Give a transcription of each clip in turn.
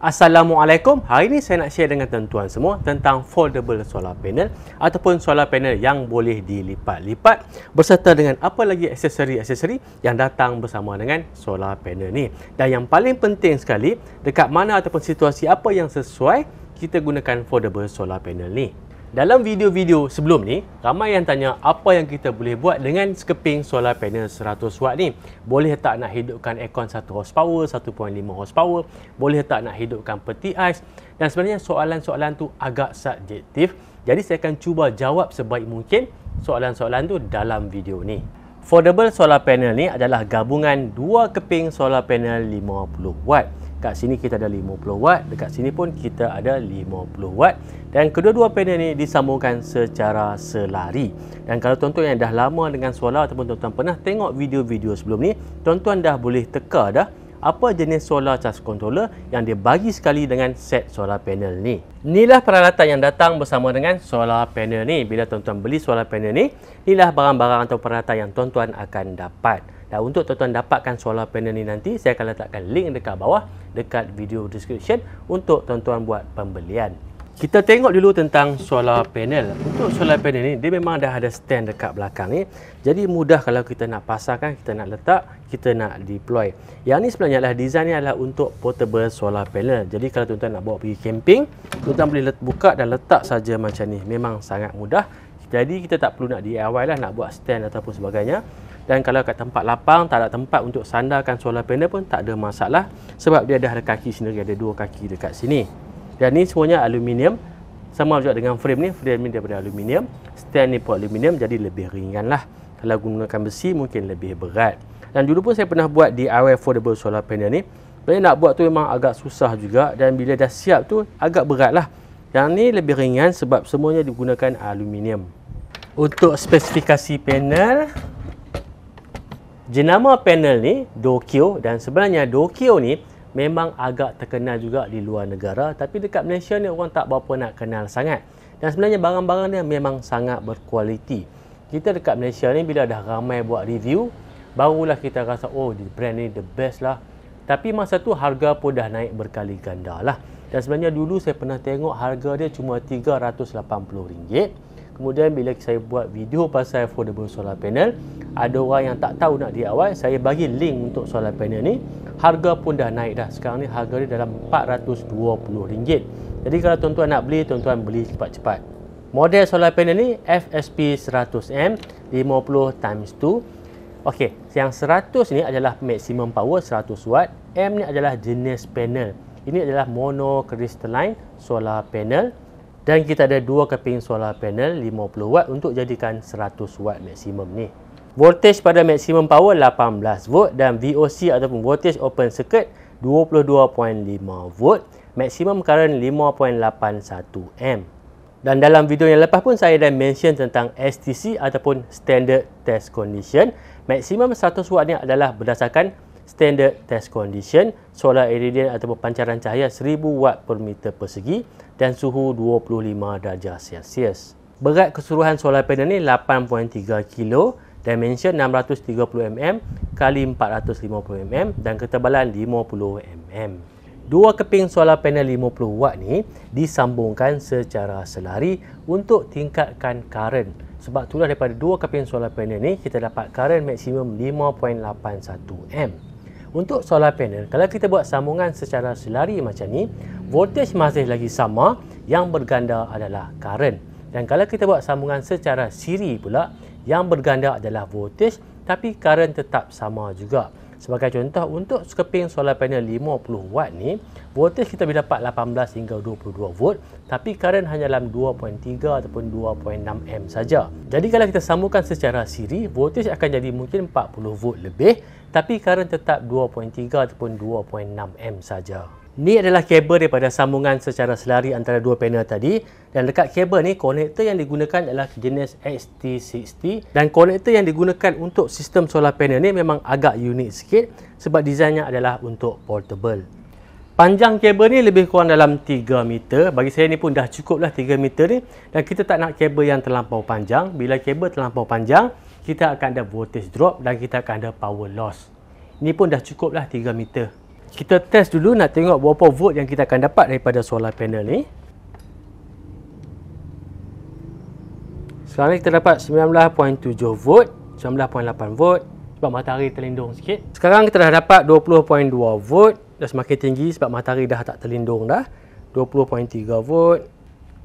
Assalamualaikum. Hari ini saya nak share dengan tuan-tuan semua tentang foldable solar panel ataupun solar panel yang boleh dilipat-lipat berserta dengan apa lagi aksesori-aksesori yang datang bersama dengan solar panel ni. Dan yang paling penting sekali, dekat mana ataupun situasi apa yang sesuai kita gunakan foldable solar panel ni. Dalam video-video sebelum ni, ramai yang tanya apa yang kita boleh buat dengan sekeping solar panel 100 watt ni. Boleh tak nak hidupkan aircon 1 horsepower, 1.5 horsepower? Boleh tak nak hidupkan peti ais? Dan sebenarnya soalan-soalan tu agak subjektif. Jadi saya akan cuba jawab sebaik mungkin soalan-soalan tu dalam video ni. Foldable solar panel ni adalah gabungan dua keping solar panel 50 watt. Kat sini kita ada 50 watt, dekat sini pun kita ada 50 watt. Dan kedua-dua panel ni disambungkan secara selari. Dan kalau tuan-tuan yang dah lama dengan solar ataupun tuan-tuan pernah tengok video-video sebelum ni, tuan-tuan dah boleh teka dah apa jenis solar charge controller yang dia bagi sekali dengan set solar panel ni. Inilah peralatan yang datang bersama dengan solar panel ni. Bila tuan-tuan beli solar panel ni, inilah barang-barang atau peralatan yang tuan-tuan akan dapat. Dan untuk tuan-tuan dapatkan solar panel ni nanti, saya akan letakkan link dekat bawah, dekat video description untuk tuan-tuan buat pembelian. Kita tengok dulu tentang solar panel. Untuk solar panel ni, dia memang dah ada stand dekat belakang ni. Jadi mudah kalau kita nak pasangkan, kita nak letak, kita nak deploy. Yang ni sebenarnya adalah design ni adalah untuk portable solar panel. Jadi kalau tuan-tuan nak bawa pergi camping, tuan-tuan boleh buka dan letak saja macam ni. Memang sangat mudah. Jadi kita tak perlu nak DIY lah, nak buat stand ataupun sebagainya. Dan kalau kat tempat lapang, tak ada tempat untuk sandarkan solar panel pun tak ada masalah. Sebab dia dah ada kaki sendiri, ada dua kaki dekat sini. Dan ni semuanya aluminium. Sama juga dengan frame ni daripada aluminium. Stand ni pun aluminium, jadi lebih ringan lah. Kalau gunakan besi mungkin lebih berat. Dan dulu pun saya pernah buat DIY foldable solar panel ni. Sebenarnya nak buat tu memang agak susah juga. Dan bila dah siap tu agak berat lah. Yang ni lebih ringan sebab semuanya digunakan aluminium. Untuk spesifikasi panel, jenama panel ni Dokyo, dan sebenarnya Dokyo ni memang agak terkenal juga di luar negara, tapi dekat Malaysia ni orang tak berapa nak kenal sangat. Dan sebenarnya barang-barang dia memang sangat berkualiti. Kita dekat Malaysia ni bila dah ramai buat review, barulah kita rasa oh brand ni the best lah. Tapi masa tu harga pun dah naik berkali ganda lah. Dan sebenarnya dulu saya pernah tengok harga dia cuma RM380. Kemudian bila saya buat video pasal foldable solar panel, ada orang yang tak tahu nak DIY, saya bagi link untuk solar panel ni. Harga pun dah naik dah. Sekarang ni harga dia dalam RM420. Jadi kalau tuan-tuan nak beli, tuan-tuan beli cepat-cepat. Model solar panel ni FSP 100M 50x2. Okey, yang 100 ni adalah maximum power 100 watt. M ni adalah jenis panel. Ini adalah monocrystalline solar panel. Dan kita ada dua keping solar panel 50 watt untuk jadikan 100 watt maksimum ni. Voltage pada maksimum power 18 volt dan VOC ataupun voltage open circuit 22.5 volt. Maksimum current 5.81 amp. Dan dalam video yang lepas pun saya dah mention tentang STC ataupun Standard Test Condition. Maksimum 100 watt ni adalah berdasarkan Standard Test Condition, solar irradiance ataupun pancaran cahaya 1000 watt per meter persegi dan suhu 25 darjah Celsius. Berat keseluruhan solar panel ni 8.3 kg, dimension 630 mm kali 450 mm dan ketebalan 50 mm. Dua keping solar panel 50 watt ni disambungkan secara selari untuk tingkatkan current. Sebab itulah daripada dua keping solar panel ni kita dapat current maksimum 5.81 amp. Untuk solar panel, kalau kita buat sambungan secara selari macam ni, voltage masih lagi sama, yang berganda adalah current. Dan kalau kita buat sambungan secara siri pula, yang berganda adalah voltage, tapi current tetap sama juga. Sebagai contoh, untuk sekeping solar panel 50 watt ni, voltage kita boleh dapat 18 hingga 22 volt, tapi current hanya dalam 2.3 ataupun 2.6 amp saja. Jadi kalau kita sambungkan secara siri, voltage akan jadi mungkin 40 volt lebih, tapi current tetap 2.3 ataupun 2.6 amp saja. Ni adalah kabel daripada sambungan secara selari antara dua panel tadi. Dan dekat kabel ni, konektor yang digunakan adalah jenis XT60. Dan konektor yang digunakan untuk sistem solar panel ni memang agak unik sikit sebab desainnya adalah untuk portable. Panjang kabel ni lebih kurang dalam 3 meter. Bagi saya ni pun dah cukup lah 3 meter ni. Dan kita tak nak kabel yang terlampau panjang. Bila kabel terlampau panjang, kita akan ada voltage drop dan kita akan ada power loss. Ini pun dah cukup lah 3 meter. Kita test dulu nak tengok berapa volt yang kita akan dapat daripada solar panel ni. Sekarang ni kita dapat 19.7 volt, 19.8 volt sebab matahari terlindung sikit. Sekarang kita dah dapat 20.2 volt, dah semakin tinggi sebab matahari dah tak terlindung dah. 20.3 volt.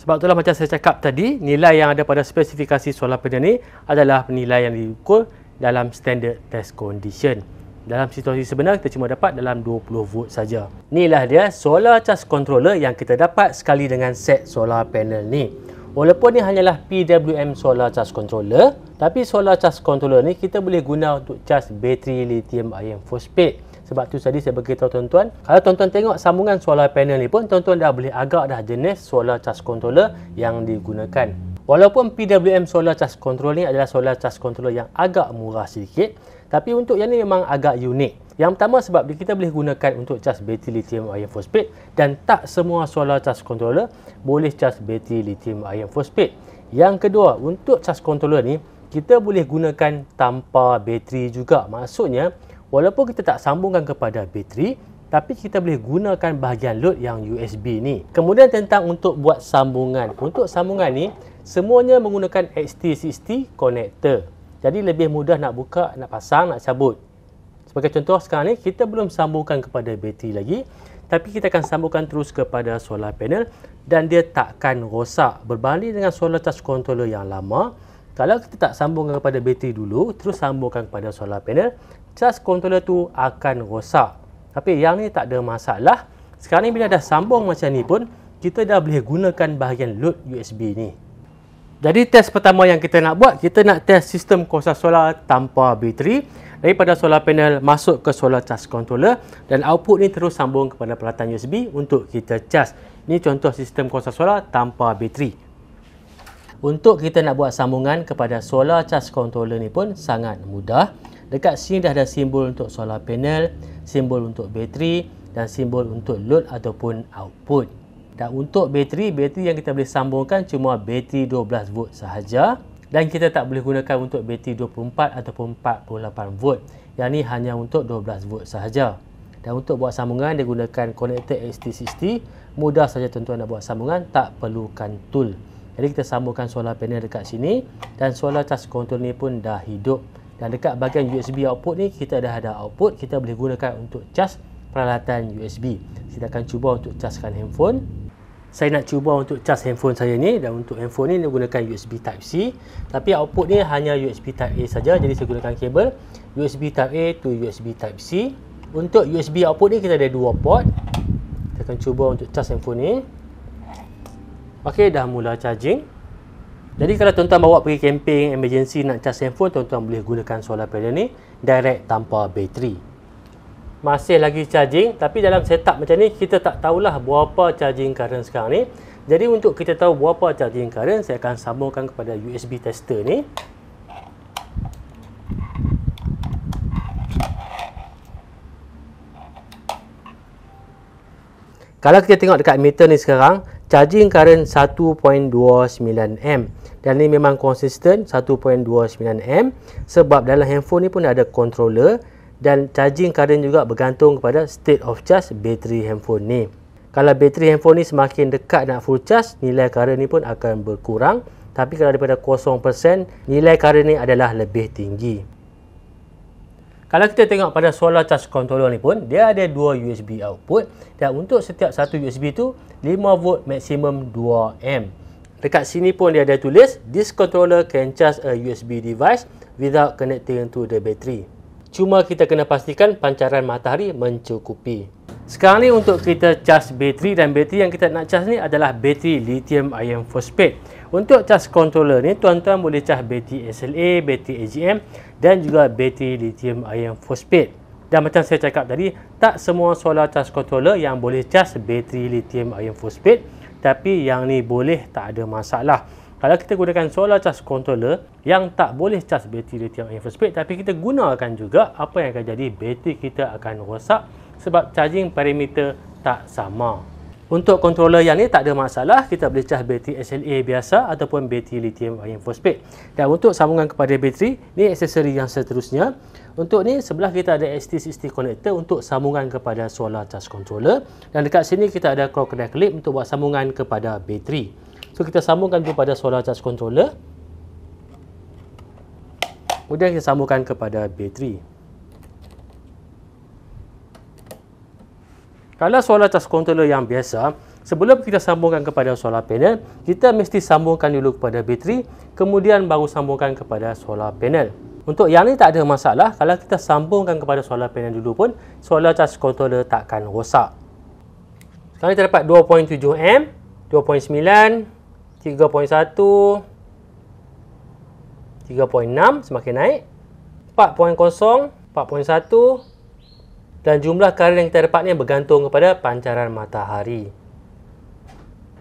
Sebab itulah macam saya cakap tadi, nilai yang ada pada spesifikasi solar panel ni adalah nilai yang diukur dalam standard test condition. Dalam situasi sebenar kita cuma dapat dalam 20 volt saja. Inilah dia solar charge controller yang kita dapat sekali dengan set solar panel ni. Walaupun ni hanyalah PWM solar charge controller, tapi solar charge controller ni kita boleh guna untuk charge bateri lithium ion phosphate. Sebab tu tadi saya beritahu tuan-tuan, kalau tuan-tuan tengok sambungan solar panel ni pun, tuan-tuan dah boleh agak dah jenis solar charge controller yang digunakan. Walaupun PWM solar charge controller ni adalah solar charge controller yang agak murah sedikit, tapi untuk yang ni memang agak unik. Yang pertama sebab kita boleh gunakan untuk charge bateri lithium ion phosphate, dan tak semua solar charge controller boleh charge bateri lithium ion phosphate. Yang kedua, untuk charge controller ni kita boleh gunakan tanpa bateri juga. Maksudnya walaupun kita tak sambungkan kepada bateri, tapi kita boleh gunakan bahagian load yang USB ni. Kemudian tentang untuk buat sambungan. Untuk sambungan ni, semuanya menggunakan XT60 connector. Jadi lebih mudah nak buka, nak pasang, nak cabut. Sebagai contoh sekarang ni, kita belum sambungkan kepada bateri lagi, tapi kita akan sambungkan terus kepada solar panel dan dia takkan rosak. Berbanding dengan solar charge controller yang lama, kalau kita tak sambungkan kepada bateri dulu, terus sambungkan kepada solar panel, charge controller tu akan rosak. Tapi yang ni tak ada masalah. Sekarang ni bila dah sambung macam ni pun, kita dah boleh gunakan bahagian load USB ni. Jadi test pertama yang kita nak buat, kita nak test sistem kuasa solar tanpa bateri daripada solar panel masuk ke solar charge controller, dan output ni terus sambung kepada peralatan USB untuk kita charge. Ni contoh sistem kuasa solar tanpa bateri. Untuk kita nak buat sambungan kepada solar charge controller ni pun sangat mudah. Dekat sini dah ada simbol untuk solar panel, simbol untuk bateri dan simbol untuk load ataupun output. Dan untuk bateri yang kita boleh sambungkan cuma bateri 12 volt sahaja, dan kita tak boleh gunakan untuk bateri 24 ataupun 48 volt. Yang ni hanya untuk 12 volt sahaja. Dan untuk buat sambungan dia gunakan konektor XT60. Mudah saja tuan-tuan nak buat sambungan, tak perlukan tool. Jadi kita sambungkan solar panel dekat sini dan solar charge controller ni pun dah hidup. Dan dekat bahagian USB output ni kita dah ada output, kita boleh gunakan untuk charge peralatan USB. Kita akan cuba untuk chargekan handphone. Saya nak cuba untuk charge handphone saya ni, dan untuk handphone ni dia gunakan USB Type C, tapi output ni hanya USB Type A saja. Jadi saya gunakan kabel USB Type A to USB Type C. Untuk USB output ni kita ada dua port. Kita akan cuba untuk charge handphone ni. Okey, dah mula charging. Jadi kalau tuan-tuan bawa pergi camping, emergency nak charge handphone, tuan-tuan boleh gunakan solar panel ni direct tanpa bateri. Masih lagi charging, tapi dalam setup macam ni kita tak tahulah berapa charging current sekarang ni. Jadi untuk kita tahu berapa charging current, saya akan sambungkan kepada USB tester ni. Kalau kita tengok dekat meter ni sekarang, charging current 1.29 amp. Dan ni memang konsisten 1.29 amp sebab dalam handphone ni pun ada controller, dan charging current juga bergantung kepada state of charge bateri handphone ni. Kalau bateri handphone ni semakin dekat nak full charge, nilai current ni pun akan berkurang. Tapi kalau daripada 0%, nilai current ni adalah lebih tinggi. Kalau kita tengok pada solar charge controller ni pun, dia ada dua USB output, dan untuk setiap satu USB tu 5 volt maksimum 2 amp. Dekat sini pun dia ada tulis, this controller can charge a USB device without connecting to the battery. Cuma kita kena pastikan pancaran matahari mencukupi. Sekarang ni untuk kita charge bateri, dan bateri yang kita nak charge ni adalah bateri lithium ion phosphate. Untuk charge controller ni, tuan-tuan boleh charge bateri SLA, bateri AGM dan juga bateri lithium ion phosphate. Dan macam saya cakap tadi, tak semua solar charge controller yang boleh charge bateri lithium ion phosphate, tapi yang ni boleh, tak ada masalah. Kalau kita gunakan solar charge controller yang tak boleh charge bateri lithium ion phosphate, tapi kita gunakan juga, apa yang akan jadi? Bateri kita akan rosak sebab charging parameter tak sama. Untuk controller yang ni tak ada masalah, kita boleh cas bateri SLA biasa ataupun bateri lithium ion phosphate. Dan untuk sambungan kepada bateri, ni aksesori yang seterusnya. Untuk ni sebelah kita ada ST60 connector untuk sambungan kepada solar charge controller, dan dekat sini kita ada crocodile clip untuk buat sambungan kepada bateri. So kita sambungkan kepada solar charge controller. Kemudian kita sambungkan kepada bateri. Kalau solar charge controller yang biasa, sebelum kita sambungkan kepada solar panel, kita mesti sambungkan dulu kepada bateri, kemudian baru sambungkan kepada solar panel. Untuk yang ni tak ada masalah, kalau kita sambungkan kepada solar panel dulu pun, solar charge controller takkan rosak. Sekarang kita dapat 2.7 amp, 2.9, 3.1, 3.6 semakin naik, 4.0, 4.1, dan jumlah karen yang kita dapat ni bergantung kepada pancaran matahari.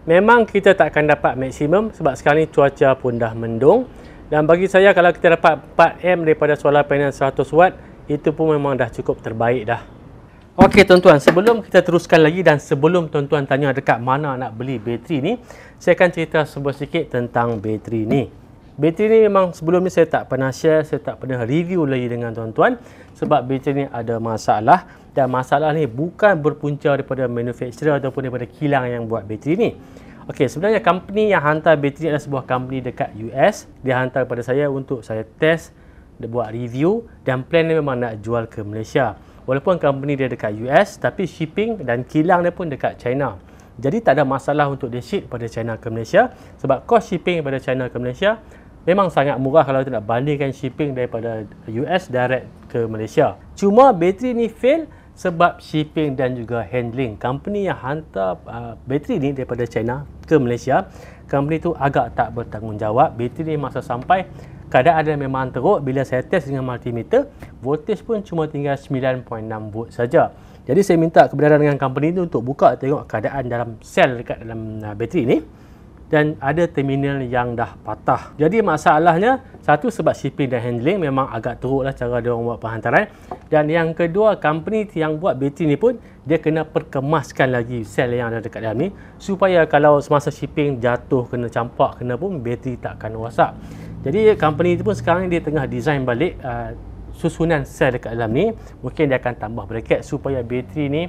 Memang kita takkan dapat maksimum sebab sekarang ni cuaca pun dah mendung, dan bagi saya kalau kita dapat 4 amp daripada solar panel 100 watt, itu pun memang dah cukup terbaik dah. Okey tuan-tuan, sebelum kita teruskan lagi dan sebelum tuan-tuan tanya dekat mana nak beli bateri ni, saya akan cerita sedikit tentang bateri ni. Bateri ni memang sebelum ni saya tak pernah share, saya tak pernah review lagi dengan tuan-tuan sebab bateri ni ada masalah, dan masalah ni bukan berpunca daripada manufacturer ataupun daripada kilang yang buat bateri ni. Okey, sebenarnya company yang hantar bateri adalah sebuah company dekat US. Dia hantar kepada saya untuk saya test, dia buat review, dan plan dia memang nak jual ke Malaysia. Walaupun company dia dekat US, tapi shipping dan kilang dia pun dekat China. Jadi tak ada masalah untuk dia ship pada China ke Malaysia sebab cost shipping pada China ke Malaysia memang sangat murah kalau kita nak bandingkan shipping daripada US direct ke Malaysia. Cuma bateri ni fail sebab shipping dan juga handling. Company yang hantar bateri ni daripada China ke Malaysia, company tu agak tak bertanggungjawab. Bateri ni masa sampai, keadaan dia memang teruk. Bila saya test dengan multimeter, voltage pun cuma tinggal 9.6 volt saja. Jadi saya minta kebenaran dengan company tu untuk buka tengok keadaan dalam sel dekat dalam bateri ni, dan ada terminal yang dah patah. Jadi masalahnya, satu sebab shipping dan handling memang agak teruk lah cara dia orang buat penghantaran, dan yang kedua, company yang buat bateri ni pun dia kena perkemaskan lagi sel yang ada dekat dalam ni supaya kalau semasa shipping jatuh, kena campak, kena pun bateri takkan rosak. Jadi company tu pun sekarang dia tengah design balik susunan sel dekat dalam ni. Mungkin dia akan tambah bracket supaya bateri ni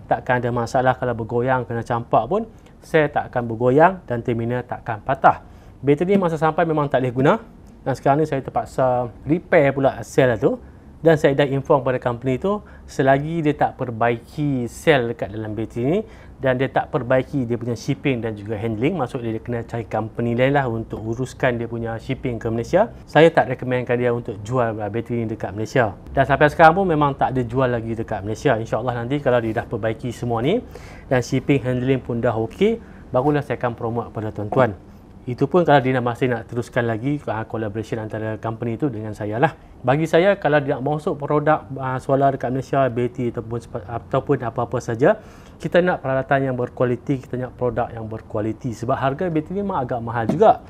takkan ada masalah kalau bergoyang, kena campak pun sel tak akan bergoyang dan terminal tak akan patah. Bateri ni masa sampai memang tak boleh guna, dan sekarang ni saya terpaksa repair pula sel tu, dan saya dah inform pada company tu selagi dia tak perbaiki sel dekat dalam bateri ni dan dia tak perbaiki dia punya shipping dan juga handling, maksud dia kena cari company lain lah untuk uruskan dia punya shipping ke Malaysia, saya tak rekomenkan dia untuk jual bateri ni dekat Malaysia. Dan sampai sekarang pun memang tak ada jual lagi dekat Malaysia. InsyaAllah nanti kalau dia dah perbaiki semua ni dan shipping handling pun dah okey, barulah saya akan promote kepada tuan-tuan. Itu pun kalau dia masih nak teruskan lagi collaboration antara company itu dengan saya lah. Bagi saya, kalau dia nak masuk produk solar dekat Malaysia, bateri ataupun apa-apa saja, kita nak peralatan yang berkualiti, kita nak produk yang berkualiti. Sebab harga bateri memang agak mahal juga.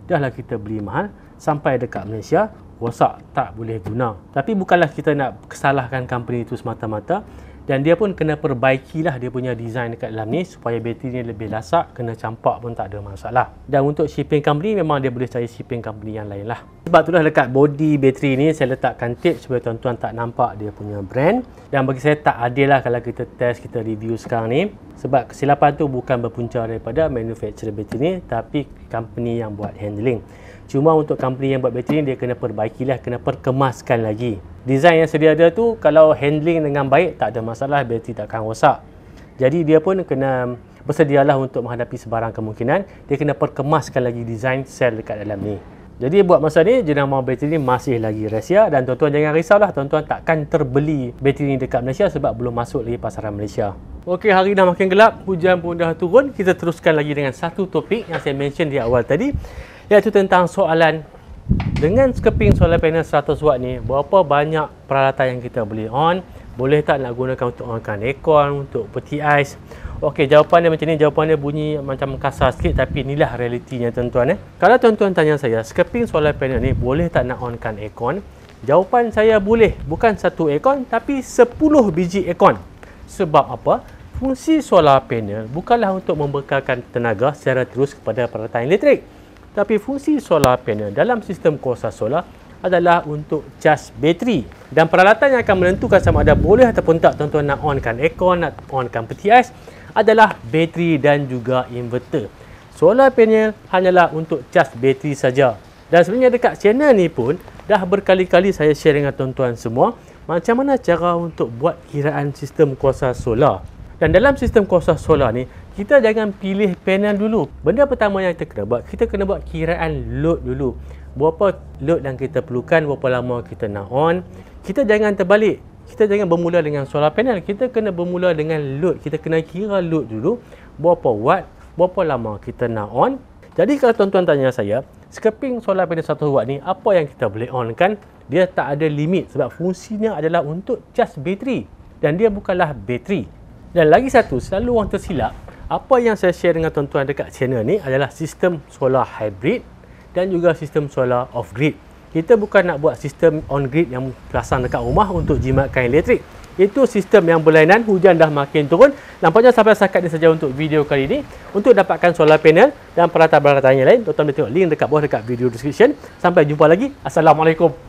Dah lah kita beli mahal, sampai dekat Malaysia rosak, tak boleh guna. Tapi bukanlah kita nak kesalahkan company itu semata-mata, dan dia pun kena perbaikilah dia punya design dekat dalam ni supaya bateri ni lebih lasak, kena campak pun tak ada masalah. Dan untuk shipping company, memang dia boleh cari shipping company yang lain lah. Sebab itulah dekat body bateri ni saya letakkan tape supaya tuan-tuan tak nampak dia punya brand. Dan bagi saya tak adil lah kalau kita test, kita review sekarang ni, sebab kesilapan tu bukan berpunca daripada manufacturer bateri ni, tapi company yang buat handling. Cuma untuk company yang buat bateri ni, dia kena perbaikilah, kena perkemaskan lagi. Design yang sedia ada tu, kalau handling dengan baik, tak ada masalah, bateri takkan rosak. Jadi dia pun kena bersedialah untuk menghadapi sebarang kemungkinan. Dia kena perkemaskan lagi design sel dekat dalam ni. Jadi buat masa ni, jenama bateri ni masih lagi rahsia, dan tuan-tuan jangan risaulah, tuan-tuan takkan terbeli bateri ni dekat Malaysia sebab belum masuk lagi pasaran Malaysia. Okey, hari dah makin gelap, hujan pun dah turun. Kita teruskan lagi dengan satu topik yang saya mention di awal tadi, iaitu tentang soalan, dengan skeping solar panel 100 watt ni, berapa banyak peralatan yang kita boleh on? Boleh tak nak gunakan untuk onkan aircon, untuk peti ais? Okey, jawapan dia macam ni. Jawapan dia bunyi macam kasar sikit, tapi inilah realitinya tuan-tuan. Kalau tuan-tuan tanya saya, skeping solar panel ni boleh tak nak onkan aircon? Jawapan saya boleh. Bukan satu aircon, tapi 10 biji aircon. Sebab apa? fungsi solar panel bukanlah untuk membekalkan tenaga secara terus kepada peralatan elektrik. Tapi fungsi solar panel dalam sistem kuasa solar adalah untuk cas bateri. Dan peralatan yang akan menentukan sama ada boleh ataupun tak tuan-tuan nak onkan aircon, nak onkan peti ais adalah bateri dan juga inverter. Solar panel hanyalah untuk cas bateri saja. Dan sebenarnya dekat channel ni pun dah berkali-kali saya share dengan tuan-tuan semua macam mana cara untuk buat kiraan sistem kuasa solar. Dan dalam sistem kuasa solar ni, kita jangan pilih panel dulu. Benda pertama yang kita kena buat, kita kena buat kiraan load dulu. Berapa load yang kita perlukan, berapa lama kita nak on. Kita jangan terbalik. Kita jangan bermula dengan solar panel. Kita kena bermula dengan load. Kita kena kira load dulu. Berapa watt, berapa lama kita nak on. Jadi kalau tuan-tuan tanya saya, skeping solar panel 1 watt ni, apa yang kita boleh on kan? Dia tak ada limit sebab fungsinya adalah untuk cas bateri. Dan dia bukanlah bateri. Dan lagi satu, selalu orang tersilap. Apa yang saya share dengan tuan-tuan dekat channel ni adalah sistem solar hybrid dan juga sistem solar off-grid. Kita bukan nak buat sistem on-grid yang pasang dekat rumah untuk jimatkan elektrik. Itu sistem yang berlainan, hujan dah makin turun. Nampaknya sampai setakat ini saja untuk video kali ini. Untuk dapatkan solar panel dan peralatan-peralatan yang lain, tuan-tuan boleh tengok link dekat bawah dekat video description. Sampai jumpa lagi. Assalamualaikum.